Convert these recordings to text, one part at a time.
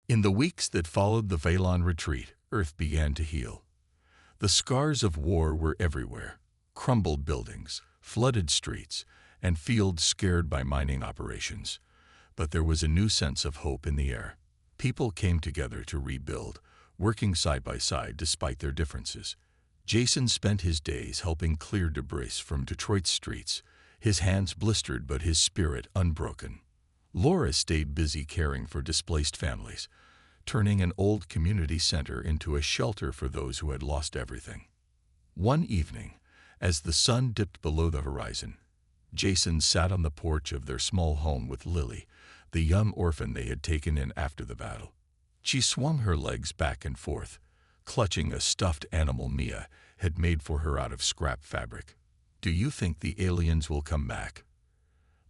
In the weeks that followed the Valon retreat, Earth began to heal. The scars of war were everywhere: crumbled buildings, flooded streets, and fields scared by mining operations. But there was a new sense of hope in the air. People came together to rebuild, working side by side despite their differences. Jason spent his days helping clear debris from Detroit's streets, his hands blistered but his spirit unbroken. Laura stayed busy caring for displaced families, turning an old community center into a shelter for those who had lost everything. One evening, as the sun dipped below the horizon, Jason sat on the porch of their small home with Lily, the young orphan they had taken in after the battle. She swung her legs back and forth, clutching a stuffed animal Mia had made for her out of scrap fabric. "Do you think the aliens will come back?"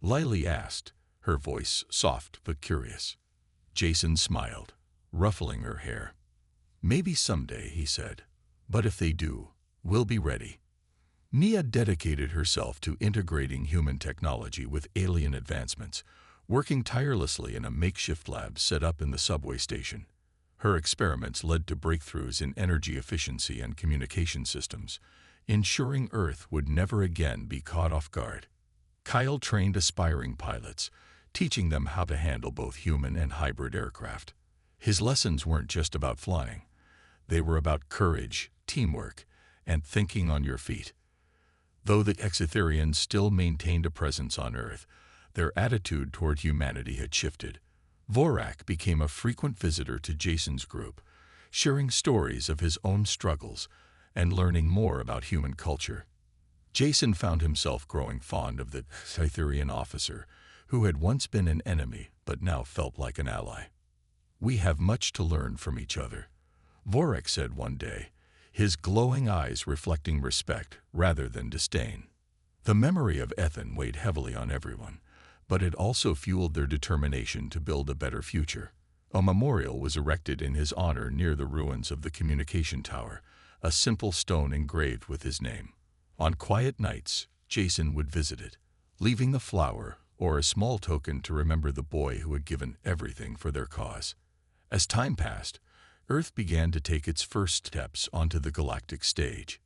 Lily asked, her voice soft but curious. Jason smiled, ruffling her hair. "Maybe someday," he said. "But if they do, we'll be ready." Mia dedicated herself to integrating human technology with alien advancements, working tirelessly in a makeshift lab set up in the subway station. Her experiments led to breakthroughs in energy efficiency and communication systems, ensuring Earth would never again be caught off guard. Kyle trained aspiring pilots, teaching them how to handle both human and hybrid aircraft. His lessons weren't just about flying. They were about courage, teamwork, and thinking on your feet. Though the Exetherians still maintained a presence on Earth, their attitude toward humanity had shifted. Vorak became a frequent visitor to Jason's group, sharing stories of his own struggles and learning more about human culture. Jason found himself growing fond of the Exetherian officer, who had once been an enemy but now felt like an ally. "We have much to learn from each other," Vorak said one day, his glowing eyes reflecting respect rather than disdain. The memory of Ethan weighed heavily on everyone, but it also fueled their determination to build a better future. A memorial was erected in his honor near the ruins of the communication tower, a simple stone engraved with his name. On quiet nights, Jason would visit it, leaving the flower or a small token to remember the boy who had given everything for their cause. As time passed, Earth began to take its first steps onto the galactic stage.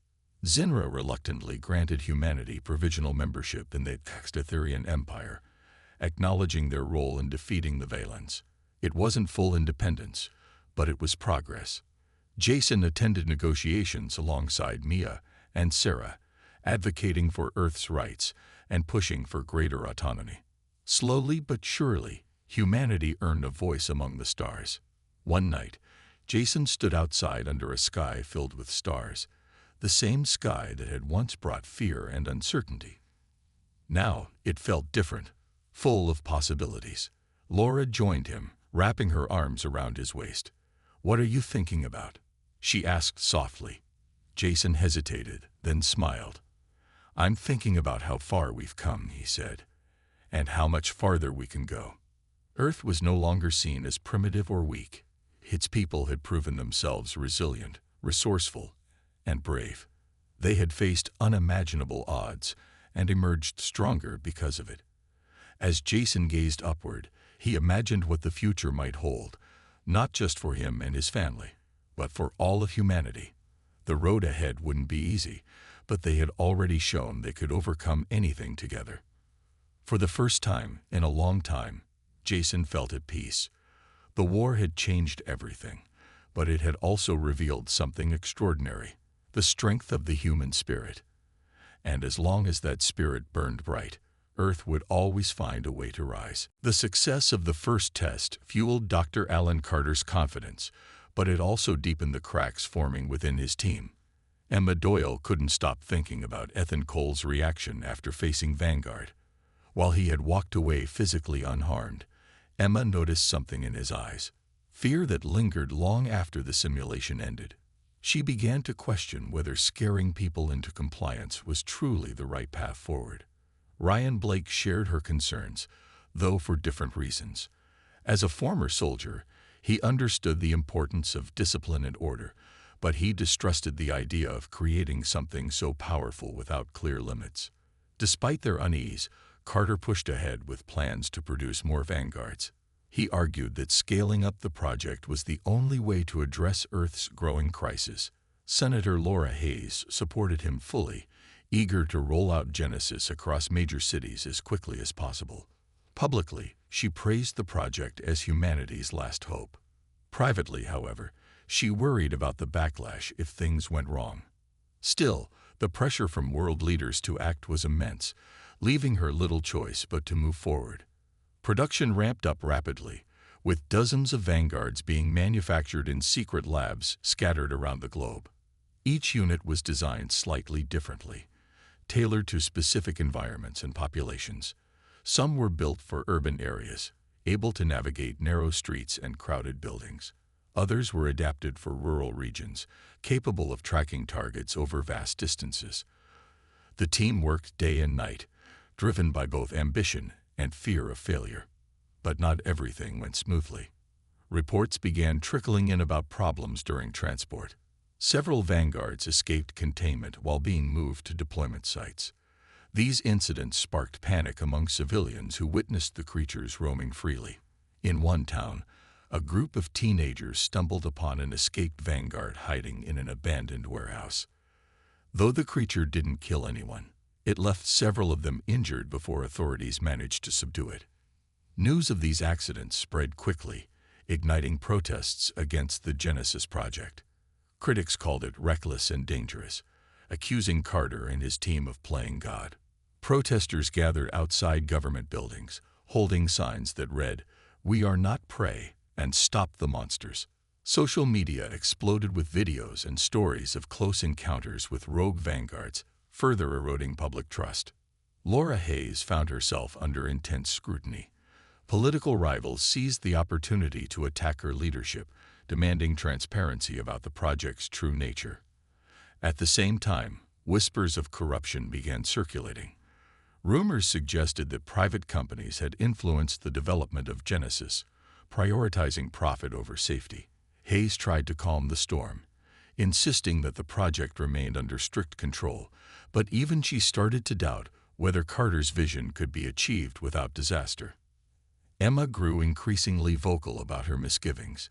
Zinra reluctantly granted humanity provisional membership in the Exetherian Empire, acknowledging their role in defeating the Valens. It wasn't full independence, but it was progress. Jason attended negotiations alongside Mia and Sarah, advocating for Earth's rights and pushing for greater autonomy. Slowly but surely, humanity earned a voice among the stars. One night, Jason stood outside under a sky filled with stars, the same sky that had once brought fear and uncertainty. Now it felt different, full of possibilities. Laura joined him, wrapping her arms around his waist. "What are you thinking about?" she asked softly. Jason hesitated, then smiled. "I'm thinking about how far we've come," he said, "and how much farther we can go." Earth was no longer seen as primitive or weak. Its people had proven themselves resilient, resourceful, and brave. They had faced unimaginable odds and emerged stronger because of it. As Jason gazed upward, he imagined what the future might hold, not just for him and his family, but for all of humanity. The road ahead wouldn't be easy, but they had already shown they could overcome anything together. For the first time in a long time, Jason felt at peace. The war had changed everything, but it had also revealed something extraordinary: the strength of the human spirit. And as long as that spirit burned bright, Earth would always find a way to rise. The success of the first test fueled Dr. Alan Carter's confidence, but it also deepened the cracks forming within his team. Emma Doyle couldn't stop thinking about Ethan Cole's reaction after facing Vanguard. While he had walked away physically unharmed, Emma noticed something in his eyes, fear that lingered long after the simulation ended. She began to question whether scaring people into compliance was truly the right path forward. Ryan Blake shared her concerns, though for different reasons. As a former soldier, he understood the importance of discipline and order, but he distrusted the idea of creating something so powerful without clear limits. Despite their unease, Carter pushed ahead with plans to produce more vanguards. He argued that scaling up the project was the only way to address Earth's growing crisis. Senator Laura Hayes supported him fully, eager to roll out Genesis across major cities as quickly as possible. Publicly, she praised the project as humanity's last hope. Privately, however, she worried about the backlash if things went wrong. Still, the pressure from world leaders to act was immense, leaving her little choice but to move forward. Production ramped up rapidly, with dozens of vanguards being manufactured in secret labs scattered around the globe. Each unit was designed slightly differently, tailored to specific environments and populations. Some were built for urban areas, able to navigate narrow streets and crowded buildings. Others were adapted for rural regions, capable of tracking targets over vast distances. The team worked day and night, driven by both ambition and fear of failure. But not everything went smoothly. Reports began trickling in about problems during transport. Several vanguards escaped containment while being moved to deployment sites. These incidents sparked panic among civilians who witnessed the creatures roaming freely. In one town, a group of teenagers stumbled upon an escaped vanguard hiding in an abandoned warehouse. Though the creature didn't kill anyone, it left several of them injured before authorities managed to subdue it. News of these accidents spread quickly, igniting protests against the Genesis project. Critics called it reckless and dangerous, accusing Carter and his team of playing God. Protesters gathered outside government buildings, holding signs that read, "We are not prey," and "Stop the monsters." Social media exploded with videos and stories of close encounters with rogue vanguards, further eroding public trust. Laura Hayes found herself under intense scrutiny. Political rivals seized the opportunity to attack her leadership, demanding transparency about the project's true nature. At the same time, whispers of corruption began circulating. Rumors suggested that private companies had influenced the development of Genesis, prioritizing profit over safety. Hayes tried to calm the storm, insisting that the project remained under strict control, but even she started to doubt whether Carter's vision could be achieved without disaster. Emma grew increasingly vocal about her misgivings.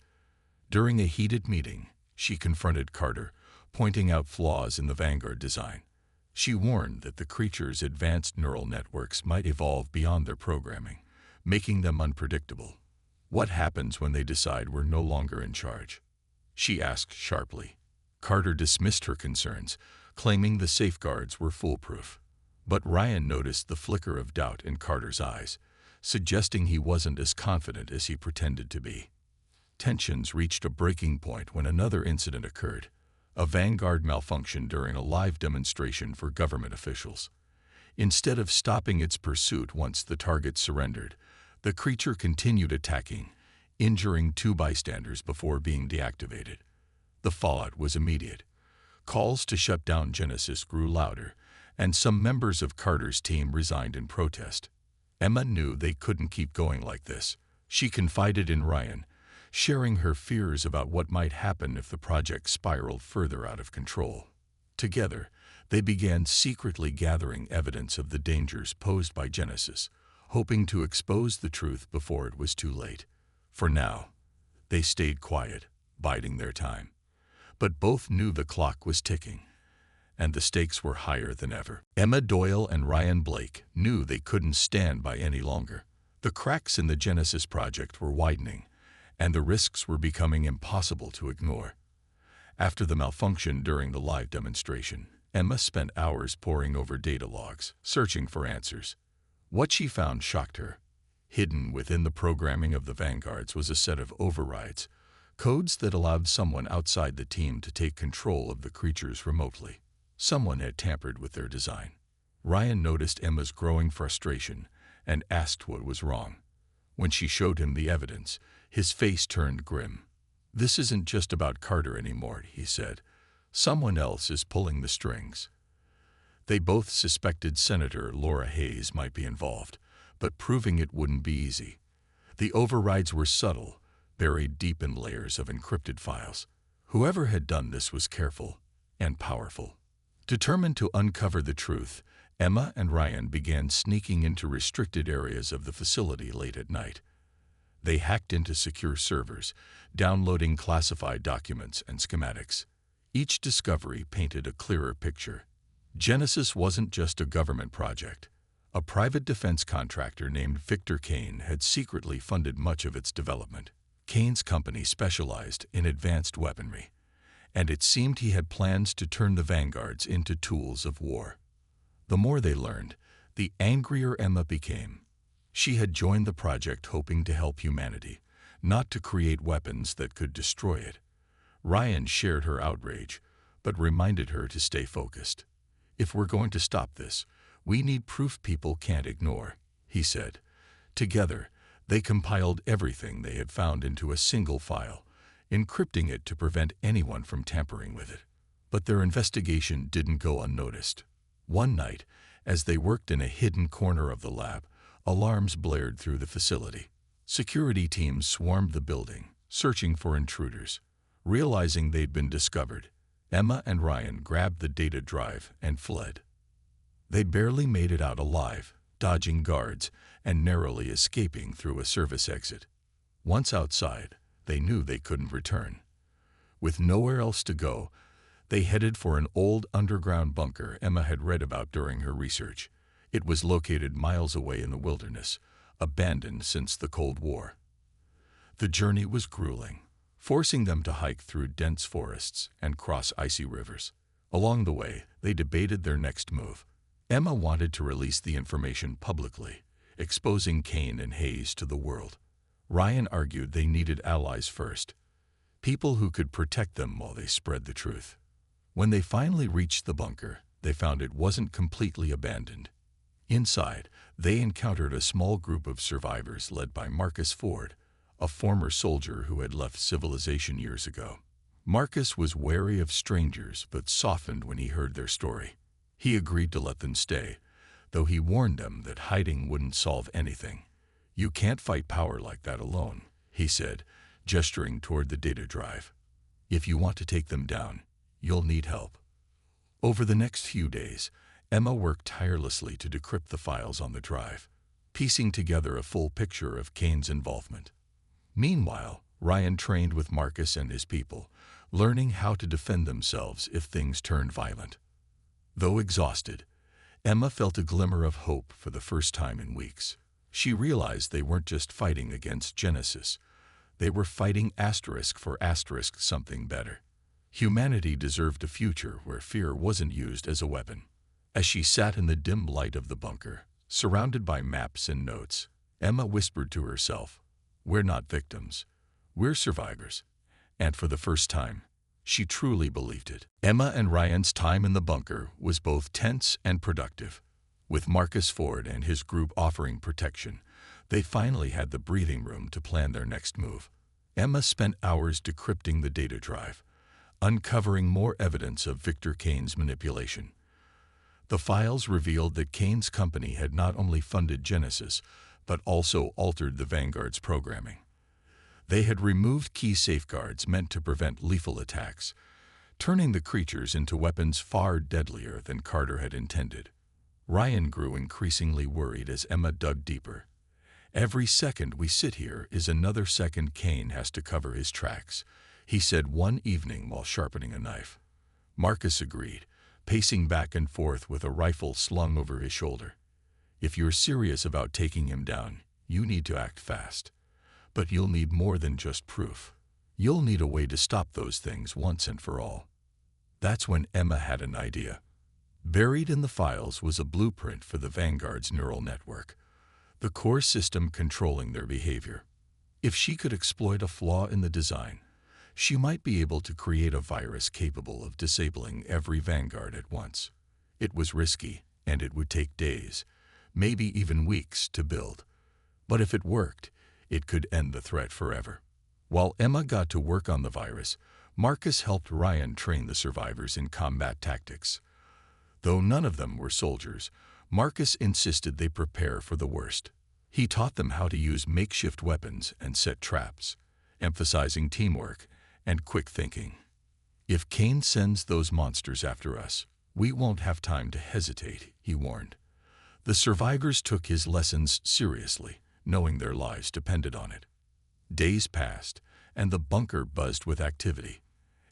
During a heated meeting, she confronted Carter, pointing out flaws in the Vanguard design. She warned that the creature's advanced neural networks might evolve beyond their programming, making them unpredictable. What happens when they decide we're no longer in charge? She asked sharply. Carter dismissed her concerns, claiming the safeguards were foolproof. But Ryan noticed the flicker of doubt in Carter's eyes, suggesting he wasn't as confident as he pretended to be. Tensions reached a breaking point when another incident occurred. A Vanguard malfunctioned during a live demonstration for government officials. Instead of stopping its pursuit once the target surrendered, the creature continued attacking, injuring 2 bystanders before being deactivated. The fallout was immediate. Calls to shut down Genesis grew louder, and some members of Carter's team resigned in protest. Emma knew they couldn't keep going like this. She confided in Ryan, sharing her fears about what might happen if the project spiraled further out of control. Together, they began secretly gathering evidence of the dangers posed by Genesis, hoping to expose the truth before it was too late. For now, they stayed quiet, biding their time. But both knew the clock was ticking, and the stakes were higher than ever. Emma Doyle and Ryan Blake knew they couldn't stand by any longer. The cracks in the Genesis project were widening, and the risks were becoming impossible to ignore. After the malfunction during the live demonstration, Emma spent hours poring over data logs, searching for answers. What she found shocked her. Hidden within the programming of the Vanguards was a set of overrides, codes that allowed someone outside the team to take control of the creatures remotely. Someone had tampered with their design. Ryan noticed Emma's growing frustration and asked what was wrong. When she showed him the evidence, his face turned grim. "This isn't just about Carter anymore," he said. "Someone else is pulling the strings." They both suspected Senator Laura Hayes might be involved, but proving it wouldn't be easy. The overrides were subtle, buried deep in layers of encrypted files. Whoever had done this was careful and powerful. Determined to uncover the truth, Emma and Ryan began sneaking into restricted areas of the facility late at night. They hacked into secure servers, downloading classified documents and schematics. Each discovery painted a clearer picture. Genesis wasn't just a government project. A private defense contractor named Victor Kane had secretly funded much of its development. Kane's company specialized in advanced weaponry, and it seemed he had plans to turn the vanguards into tools of war. The more they learned, the angrier Emma became. She had joined the project hoping to help humanity, not to create weapons that could destroy it. Ryan shared her outrage, but reminded her to stay focused. "If we're going to stop this, we need proof people can't ignore," he said. Together, they compiled everything they had found into a single file, encrypting it to prevent anyone from tampering with it. But their investigation didn't go unnoticed. One night, as they worked in a hidden corner of the lab, alarms blared through the facility. Security teams swarmed the building, searching for intruders. Realizing they'd been discovered, Emma and Ryan grabbed the data drive and fled. They barely made it out alive, dodging guards and narrowly escaping through a service exit. Once outside, they knew they couldn't return. With nowhere else to go, they headed for an old underground bunker Emma had read about during her research. It was located miles away in the wilderness, abandoned since the Cold War. The journey was grueling, forcing them to hike through dense forests and cross icy rivers. Along the way, they debated their next move. Emma wanted to release the information publicly, exposing Kane and Hayes to the world. Ryan argued they needed allies first, people who could protect them while they spread the truth. When they finally reached the bunker, they found it wasn't completely abandoned. Inside, they encountered a small group of survivors led by Marcus Ford, a former soldier who had left civilization years ago. Marcus was wary of strangers but softened when he heard their story. He agreed to let them stay, though he warned them that hiding wouldn't solve anything. "You can't fight power like that alone," he said, gesturing toward the data drive. "If you want to take them down, you'll need help." Over the next few days, Emma worked tirelessly to decrypt the files on the drive, piecing together a full picture of Kane's involvement. Meanwhile, Ryan trained with Marcus and his people, learning how to defend themselves if things turned violent. Though exhausted, Emma felt a glimmer of hope for the first time in weeks. She realized they weren't just fighting against Genesis. They were fighting asterisk for asterisk something better. Humanity deserved a future where fear wasn't used as a weapon. As she sat in the dim light of the bunker, surrounded by maps and notes, Emma whispered to herself, "We're not victims. We're survivors." And for the first time, she truly believed it. Emma and Ryan's time in the bunker was both tense and productive. With Marcus Ford and his group offering protection, they finally had the breathing room to plan their next move. Emma spent hours decrypting the data drive, uncovering more evidence of Victor Kane's manipulation. The files revealed that Kane's company had not only funded Genesis, but also altered the Vanguard's programming. They had removed key safeguards meant to prevent lethal attacks, turning the creatures into weapons far deadlier than Carter had intended. Ryan grew increasingly worried as Emma dug deeper. "Every second we sit here is another second Kane has to cover his tracks," he said one evening while sharpening a knife. Marcus agreed, pacing back and forth with a rifle slung over his shoulder. "If you're serious about taking him down, you need to act fast. But you'll need more than just proof. You'll need a way to stop those things once and for all." That's when Emma had an idea. Buried in the files was a blueprint for the Vanguard's neural network, the core system controlling their behavior. If she could exploit a flaw in the design, she might be able to create a virus capable of disabling every Vanguard at once. It was risky, and it would take days, maybe even weeks, to build. But if it worked, it could end the threat forever. While Emma got to work on the virus, Marcus helped Ryan train the survivors in combat tactics. Though none of them were soldiers, Marcus insisted they prepare for the worst. He taught them how to use makeshift weapons and set traps, emphasizing teamwork and quick thinking. "If Kane sends those monsters after us, we won't have time to hesitate," he warned. The survivors took his lessons seriously, knowing their lives depended on it. Days passed, and the bunker buzzed with activity.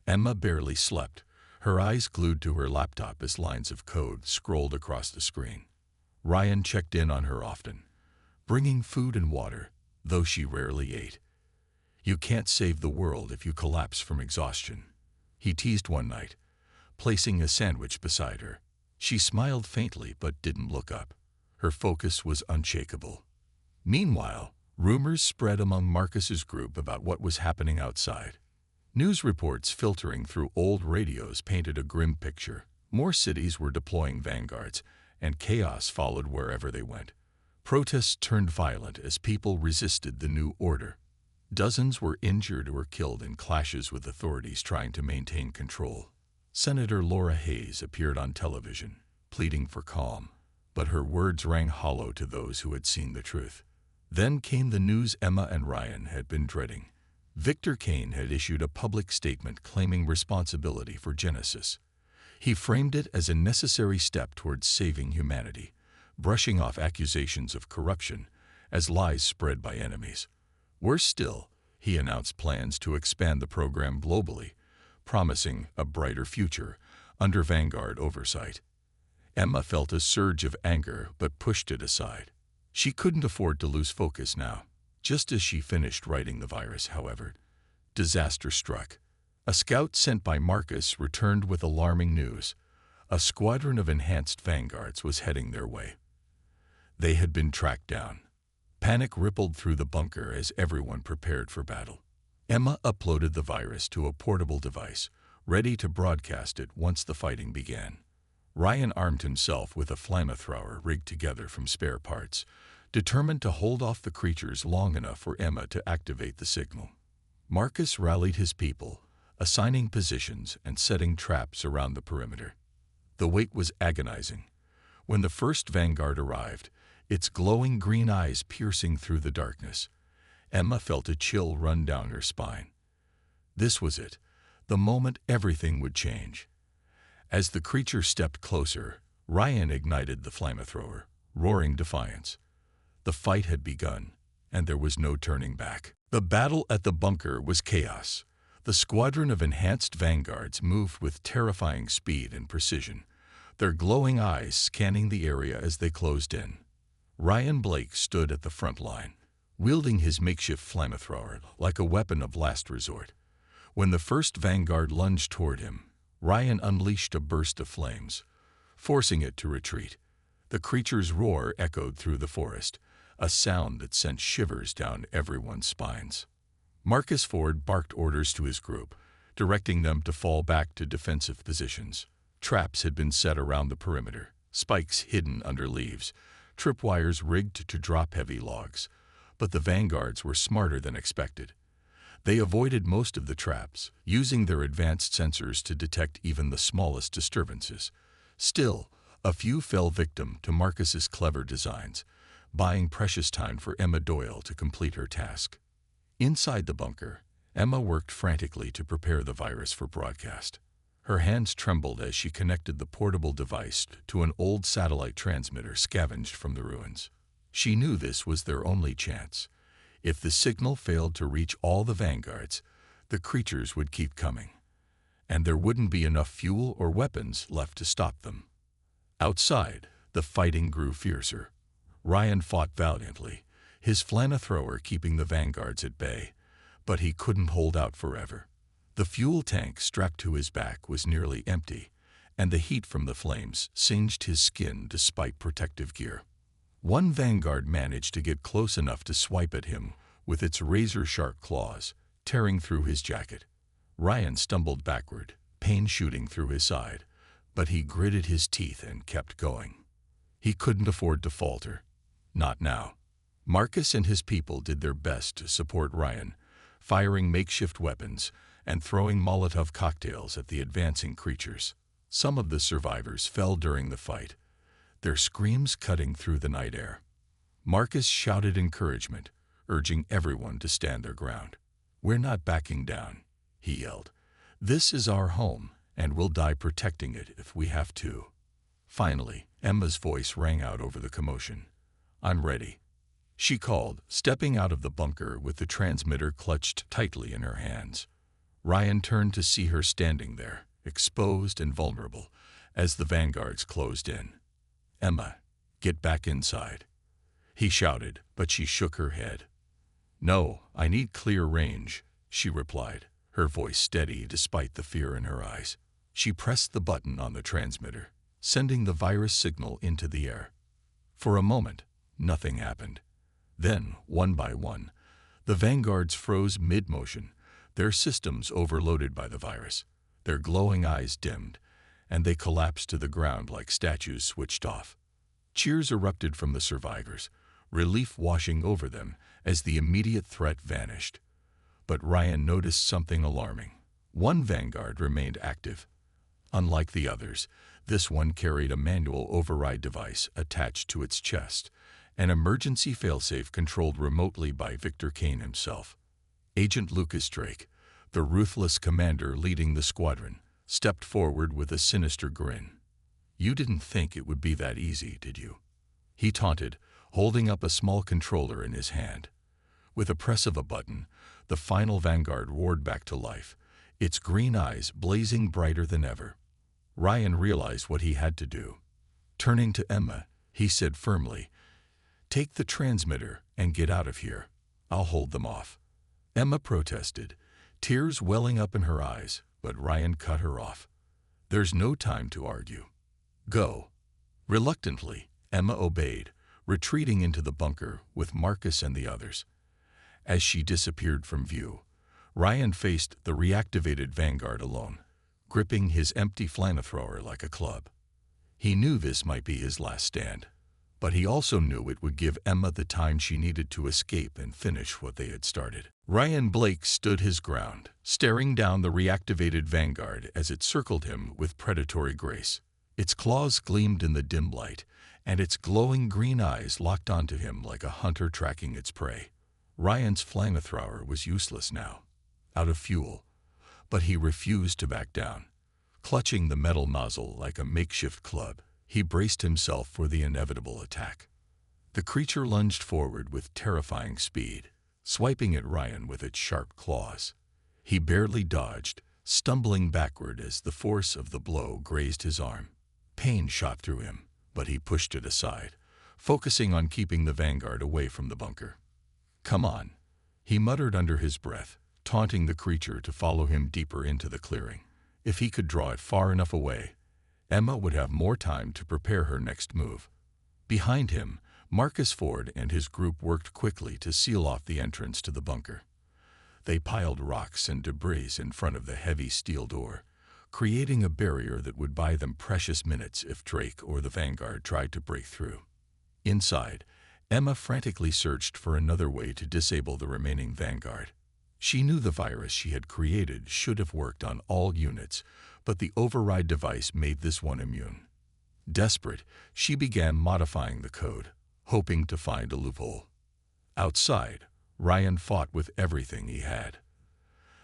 Emma barely slept, her eyes glued to her laptop as lines of code scrolled across the screen. Ryan checked in on her often, bringing food and water, though she rarely ate. "You can't save the world if you collapse from exhaustion," he teased one night, placing a sandwich beside her. She smiled faintly but didn't look up. Her focus was unshakable. Meanwhile, rumors spread among Marcus's group about what was happening outside. News reports filtering through old radios painted a grim picture. More cities were deploying vanguards, and chaos followed wherever they went. Protests turned violent as people resisted the new order. Dozens were injured or killed in clashes with authorities trying to maintain control. Senator Laura Hayes appeared on television, pleading for calm, but her words rang hollow to those who had seen the truth. Then came the news Emma and Ryan had been dreading. Victor Kane had issued a public statement claiming responsibility for Genesis. He framed it as a necessary step towards saving humanity, brushing off accusations of corruption as lies spread by enemies. Worse still, he announced plans to expand the program globally, promising a brighter future under Vanguard oversight. Emma felt a surge of anger but pushed it aside. She couldn't afford to lose focus now. Just as she finished writing the virus, however, disaster struck. A scout sent by Marcus returned with alarming news. A squadron of enhanced vanguards was heading their way. They had been tracked down. Panic rippled through the bunker as everyone prepared for battle. Emma uploaded the virus to a portable device, ready to broadcast it once the fighting began. Ryan armed himself with a flamethrower rigged together from spare parts, determined to hold off the creatures long enough for Emma to activate the signal. Marcus rallied his people, assigning positions and setting traps around the perimeter. The wait was agonizing. When the first vanguard arrived, its glowing green eyes piercing through the darkness, Emma felt a chill run down her spine. This was it, the moment everything would change. As the creature stepped closer, Ryan ignited the flamethrower, roaring defiance. The fight had begun, and there was no turning back. The battle at the bunker was chaos. The squadron of enhanced vanguards moved with terrifying speed and precision, their glowing eyes scanning the area as they closed in. Ryan Blake stood at the front line, wielding his makeshift flamethrower like a weapon of last resort. When the first vanguard lunged toward him, Ryan unleashed a burst of flames, forcing it to retreat. The creature's roar echoed through the forest, a sound that sent shivers down everyone's spines. Marcus Ford barked orders to his group, directing them to fall back to defensive positions. Traps had been set around the perimeter, spikes hidden under leaves, tripwires rigged to drop heavy logs. But the vanguards were smarter than expected. They avoided most of the traps, using their advanced sensors to detect even the smallest disturbances. Still, a few fell victim to Marcus's clever designs, buying precious time for Emma Doyle to complete her task. Inside the bunker, Emma worked frantically to prepare the virus for broadcast. Her hands trembled as she connected the portable device to an old satellite transmitter scavenged from the ruins. She knew this was their only chance. If the signal failed to reach all the vanguards, the creatures would keep coming, and there wouldn't be enough fuel or weapons left to stop them. Outside, the fighting grew fiercer. Ryan fought valiantly, his flamethrower keeping the vanguards at bay, but he couldn't hold out forever. The fuel tank strapped to his back was nearly empty, and the heat from the flames singed his skin despite protective gear. One vanguard managed to get close enough to swipe at him with its razor-sharp claws, tearing through his jacket. Ryan stumbled backward, pain shooting through his side, but he gritted his teeth and kept going. He couldn't afford to falter. Not now. Marcus and his people did their best to support Ryan, firing makeshift weapons and throwing Molotov cocktails at the advancing creatures. Some of the survivors fell during the fight, their screams cutting through the night air. Marcus shouted encouragement, urging everyone to stand their ground. "We're not backing down," he yelled. "This is our home, and we'll die protecting it if we have to." Finally, Emma's voice rang out over the commotion. "I'm ready." she called, stepping out of the bunker with the transmitter clutched tightly in her hands. Ryan turned to see her standing there, exposed and vulnerable, as the vanguards closed in. "Emma, get back inside," he shouted, but she shook her head. "No, I need clear range," she replied, her voice steady despite the fear in her eyes. She pressed the button on the transmitter, sending the virus signal into the air. For a moment, nothing happened. Then, one by one, the vanguards froze mid-motion, their systems overloaded by the virus. Their glowing eyes dimmed, and they collapsed to the ground like statues switched off. Cheers erupted from the survivors, relief washing over them as the immediate threat vanished. But Ryan noticed something alarming. One vanguard remained active. Unlike the others, this one carried a manual override device attached to its chest, an emergency failsafe controlled remotely by Victor Kane himself. Agent Lucas Drake, the ruthless commander leading the squadron, stepped forward with a sinister grin. "You didn't think it would be that easy, did you?" he taunted, holding up a small controller in his hand. With a press of a button, the final vanguard roared back to life, its green eyes blazing brighter than ever. Ryan realized what he had to do. Turning to Emma, he said firmly, "Take the transmitter and get out of here. I'll hold them off." Emma protested, tears welling up in her eyes, but Ryan cut her off. "There's no time to argue. Go." Reluctantly, Emma obeyed, retreating into the bunker with Marcus and the others. As she disappeared from view, Ryan faced the reactivated vanguard alone, gripping his empty flamethrower like a club. He knew this might be his last stand, but he also knew it would give Emma the time she needed to escape and finish what they had started. Ryan Blake stood his ground, staring down the reactivated vanguard as it circled him with predatory grace. Its claws gleamed in the dim light, and its glowing green eyes locked onto him like a hunter tracking its prey. Ryan's flamethrower was useless now, out of fuel, but he refused to back down. Clutching the metal nozzle like a makeshift club, he braced himself for the inevitable attack. The creature lunged forward with terrifying speed, swiping at Ryan with its sharp claws. He barely dodged, stumbling backward as the force of the blow grazed his arm. Pain shot through him, but he pushed it aside, focusing on keeping the vanguard away from the bunker. "Come on," he muttered under his breath, taunting the creature to follow him deeper into the clearing. If he could draw it far enough away, Emma would have more time to prepare her next move. Behind him, Marcus Ford and his group worked quickly to seal off the entrance to the bunker. They piled rocks and debris in front of the heavy steel door, creating a barrier that would buy them precious minutes if Drake or the vanguard tried to break through. Inside, Emma frantically searched for another way to disable the remaining vanguard. She knew the virus she had created should have worked on all units, but the override device made this one immune. Desperate, she began modifying the code, hoping to find a loophole. Outside, Ryan fought with everything he had.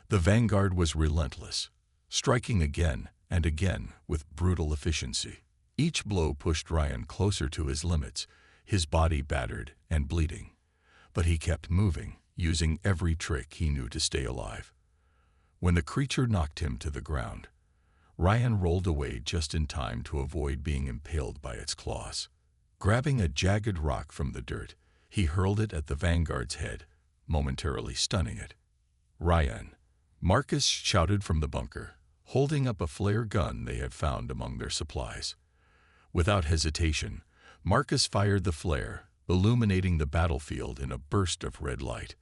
The vanguard was relentless, striking again and again with brutal efficiency. Each blow pushed Ryan closer to his limits, his body battered and bleeding. But he kept moving, using every trick he knew to stay alive. When the creature knocked him to the ground, Ryan rolled away just in time to avoid being impaled by its claws. Grabbing a jagged rock from the dirt, he hurled it at the vanguard's head, momentarily stunning it. "Ryan!" Marcus shouted from the bunker, holding up a flare gun they had found among their supplies. Without hesitation, Marcus fired the flare, illuminating the battlefield in a burst of red light.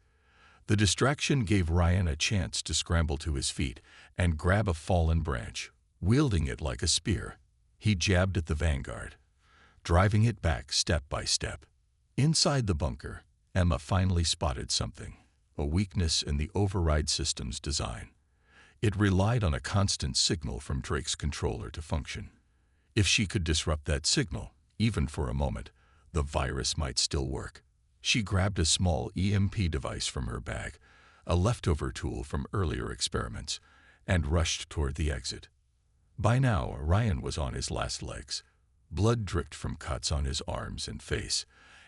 The distraction gave Ryan a chance to scramble to his feet and grab a fallen branch. Wielding it like a spear, he jabbed at the vanguard, driving it back step by step. Inside the bunker, Emma finally spotted something, a weakness in the override system's design. It relied on a constant signal from Drake's controller to function. If she could disrupt that signal, even for a moment, the virus might still work. She grabbed a small EMP device from her bag, a leftover tool from earlier experiments, and rushed toward the exit. By now, Ryan was on his last legs. Blood dripped from cuts on his arms and face,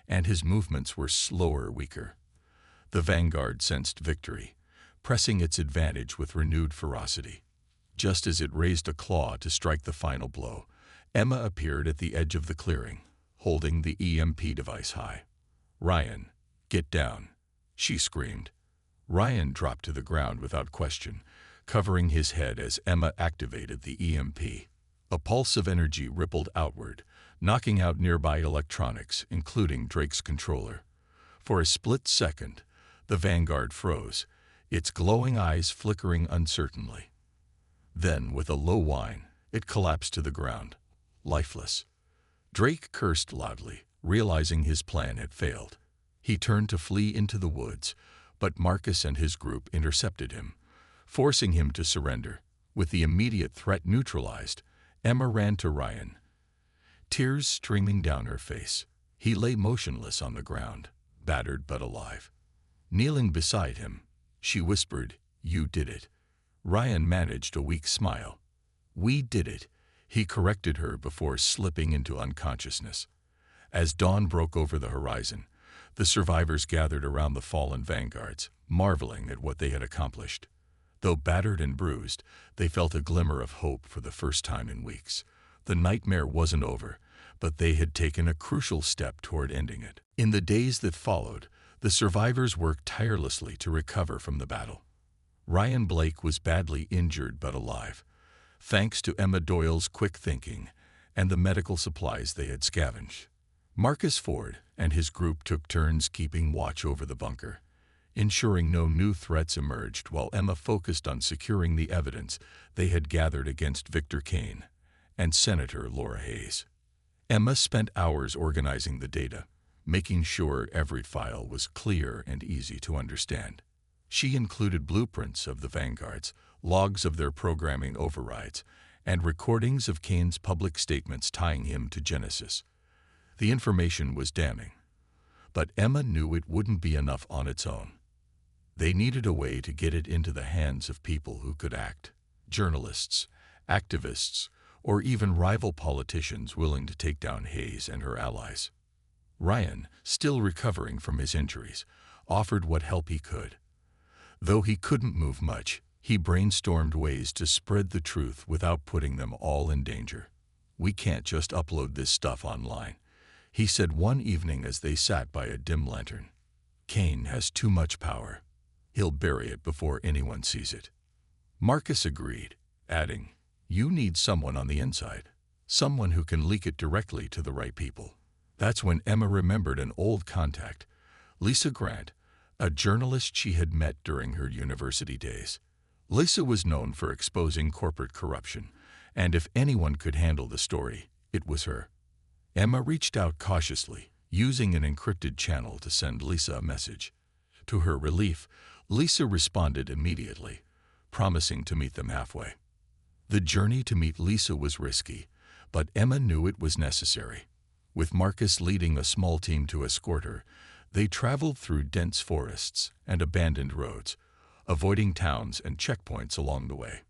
and his movements were slower, weaker. The vanguard sensed victory, pressing its advantage with renewed ferocity. Just as it raised a claw to strike the final blow, Emma appeared at the edge of the clearing, holding the EMP device high. "Ryan, get down," she screamed. Ryan dropped to the ground without question, covering his head as Emma activated the EMP. A pulse of energy rippled outward, knocking out nearby electronics, including Drake's controller. For a split second, the vanguard froze, its glowing eyes flickering uncertainly. Then, with a low whine, it collapsed to the ground, lifeless. Drake cursed loudly, realizing his plan had failed. He turned to flee into the woods, but Marcus and his group intercepted him, forcing him to surrender. With the immediate threat neutralized, Emma ran to Ryan, tears streaming down her face. He lay motionless on the ground, battered but alive. Kneeling beside him, she whispered, "You did it." Ryan managed a weak smile. "We did it," he corrected her before slipping into unconsciousness. As dawn broke over the horizon, the survivors gathered around the fallen vanguards, marveling at what they had accomplished. Though battered and bruised, they felt a glimmer of hope for the first time in weeks. The nightmare wasn't over, but they had taken a crucial step toward ending it. In the days that followed, the survivors worked tirelessly to recover from the battle. Ryan Blake was badly injured but alive, thanks to Emma Doyle's quick thinking and the medical supplies they had scavenged. Marcus Ford and his group took turns keeping watch over the bunker, ensuring no new threats emerged while Emma focused on securing the evidence they had gathered against Victor Kane and Senator Laura Hayes. Emma spent hours organizing the data, making sure every file was clear and easy to understand. She included blueprints of the vanguards, logs of their programming overrides, and recordings of Kane's public statements tying him to Genesis. The information was damning, but Emma knew it wouldn't be enough on its own. They needed a way to get it into the hands of people who could act: journalists, activists, or even rival politicians willing to take down Hayes and her allies. Ryan, still recovering from his injuries, offered what help he could. Though he couldn't move much, he brainstormed ways to spread the truth without putting them all in danger. "We can't just upload this stuff online," he said one evening as they sat by a dim lantern. "Kane has too much power. He'll bury it before anyone sees it." Marcus agreed, adding, "You need someone on the inside, someone who can leak it directly to the right people." That's when Emma remembered an old contact, Lisa Grant, a journalist she had met during her university days. Lisa was known for exposing corporate corruption, and if anyone could handle the story, it was her. Emma reached out cautiously, using an encrypted channel to send Lisa a message. To her relief, Lisa responded immediately, promising to meet them halfway. The journey to meet Lisa was risky, but Emma knew it was necessary. With Marcus leading a small team to escort her, they traveled through dense forests and abandoned roads, avoiding towns and checkpoints along the way.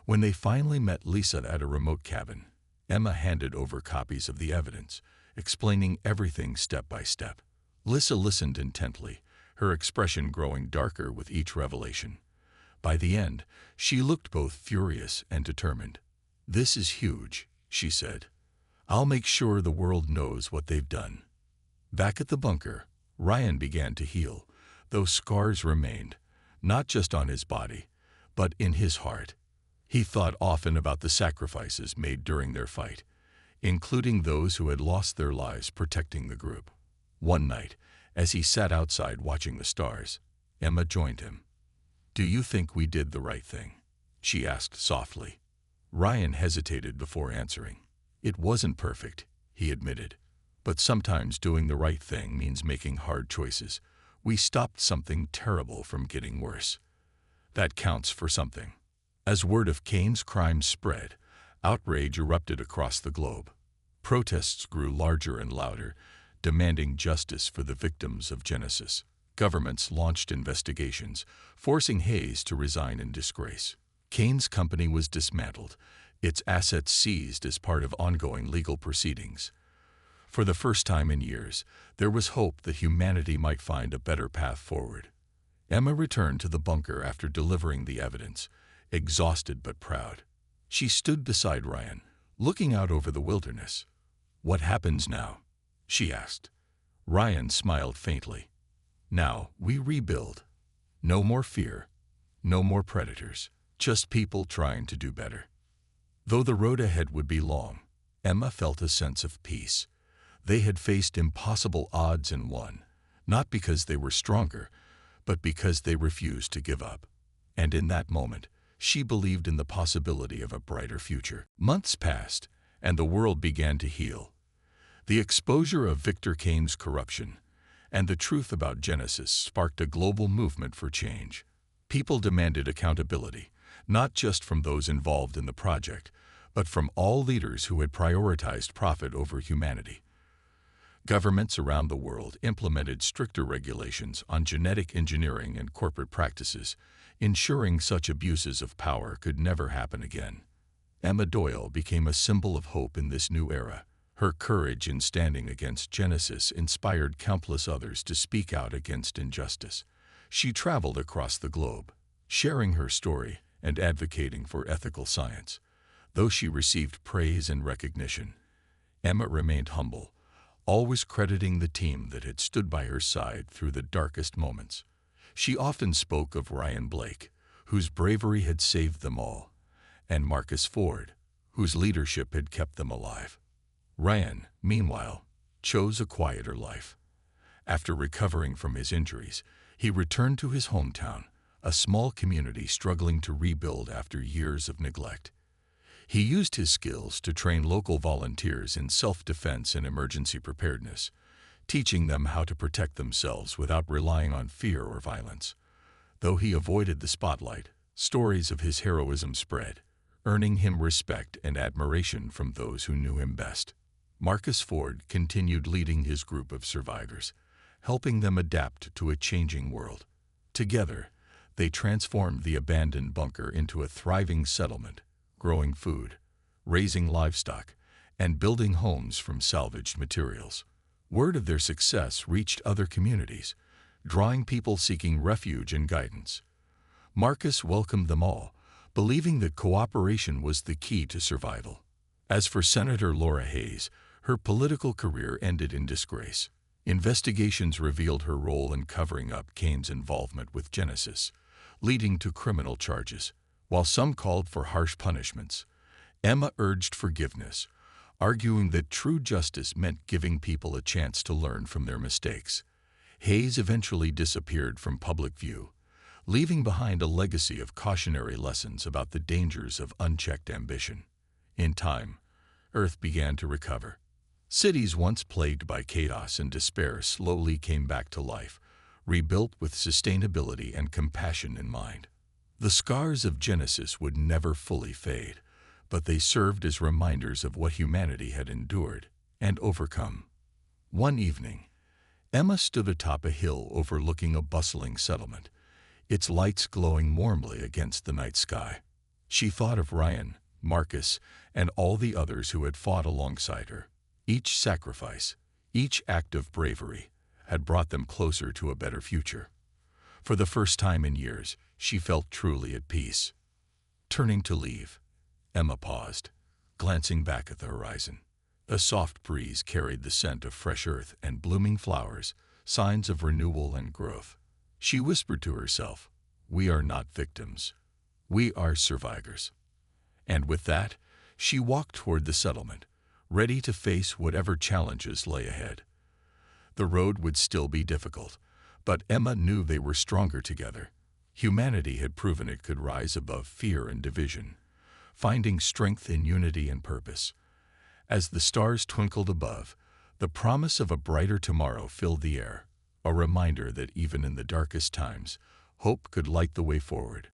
When they finally met Lisa at a remote cabin, Emma handed over copies of the evidence, explaining everything step by step. Lisa listened intently, her expression growing darker with each revelation. By the end, she looked both furious and determined. "This is huge," she said. "I'll make sure the world knows what they've done." Back at the bunker, Ryan began to heal, though scars remained, not just on his body, but in his heart. He thought often about the sacrifices made during their fight, including those who had lost their lives protecting the group. One night, as he sat outside watching the stars, Emma joined him. "Do you think we did the right thing?" she asked softly. Ryan hesitated before answering. "It wasn't perfect," he admitted, "but sometimes doing the right thing means making hard choices. We stopped something terrible from getting worse. That counts for something." As word of Kane's crimes spread, outrage erupted across the globe. Protests grew larger and louder, demanding justice for the victims of Genesis. Governments launched investigations, forcing Hayes to resign in disgrace. Kane's company was dismantled, its assets seized as part of ongoing legal proceedings. For the first time in years, there was hope that humanity might find a better path forward. Emma returned to the bunker after delivering the evidence, exhausted but proud. She stood beside Ryan, looking out over the wilderness. "What happens now?" she asked. Ryan smiled faintly. "Now we rebuild. No more fear, no more predators, just people trying to do better." Though the road ahead would be long, Emma felt a sense of peace. They had faced impossible odds and won, not because they were stronger, but because they refused to give up. And in that moment, she believed in the possibility of a brighter future. Months passed, and the world began to heal. The exposure of Victor Kane's corruption and the truth about Genesis sparked a global movement for change. People demanded accountability, not just from those involved in the project, but from all leaders who had prioritized profit over humanity. Governments around the world implemented stricter regulations on genetic engineering and corporate practices, ensuring such abuses of power could never happen again. Emma Doyle became a symbol of hope in this new era. Her courage in standing against Genesis inspired countless others to speak out against injustice. She traveled across the globe, sharing her story and advocating for ethical science. Though she received praise and recognition, Emma remained humble, always crediting the team that had stood by her side through the darkest moments. She often spoke of Ryan Blake, whose bravery had saved them all, and Marcus Ford, whose leadership had kept them alive. Ryan, meanwhile, chose a quieter life. After recovering from his injuries, he returned to his hometown, a small community struggling to rebuild after years of neglect. He used his skills to train local volunteers in self-defense and emergency preparedness, teaching them how to protect themselves without relying on fear or violence. Though he avoided the spotlight, stories of his heroism spread, earning him respect and admiration from those who knew him best. Marcus Ford continued leading his group of survivors, helping them adapt to a changing world. Together, they transformed the abandoned bunker into a thriving settlement, growing food, raising livestock, and building homes from salvaged materials. Word of their success reached other communities, drawing people seeking refuge and guidance. Marcus welcomed them all, believing that cooperation was the key to survival. As for Senator Laura Hayes, her political career ended in disgrace. Investigations revealed her role in covering up Kane's involvement with Genesis, leading to criminal charges. While some called for harsh punishments, Emma urged forgiveness, arguing that true justice meant giving people a chance to learn from their mistakes. Hayes eventually disappeared from public view, leaving behind a legacy of cautionary lessons about the dangers of unchecked ambition. In time, Earth began to recover. Cities once plagued by chaos and despair slowly came back to life, rebuilt with sustainability and compassion in mind. The scars of Genesis would never fully fade, but they served as reminders of what humanity had endured and overcome. One evening, Emma stood atop a hill overlooking a bustling settlement, its lights glowing warmly against the night sky. She thought of Ryan, Marcus, and all the others who had fought alongside her. Each sacrifice, each act of bravery, had brought them closer to a better future. For the first time in years, she felt truly at peace. Turning to leave, Emma paused, glancing back at the horizon. A soft breeze carried the scent of fresh earth and blooming flowers, signs of renewal and growth. She whispered to herself, "We are not victims. We are survivors." And with that, she walked toward the settlement, ready to face whatever challenges lay ahead. The road would still be difficult, but Emma knew they were stronger together. Humanity had proven it could rise above fear and division, finding strength in unity and purpose. As the stars twinkled above, the promise of a brighter tomorrow filled the air, a reminder that even in the darkest times, hope could light the way forward.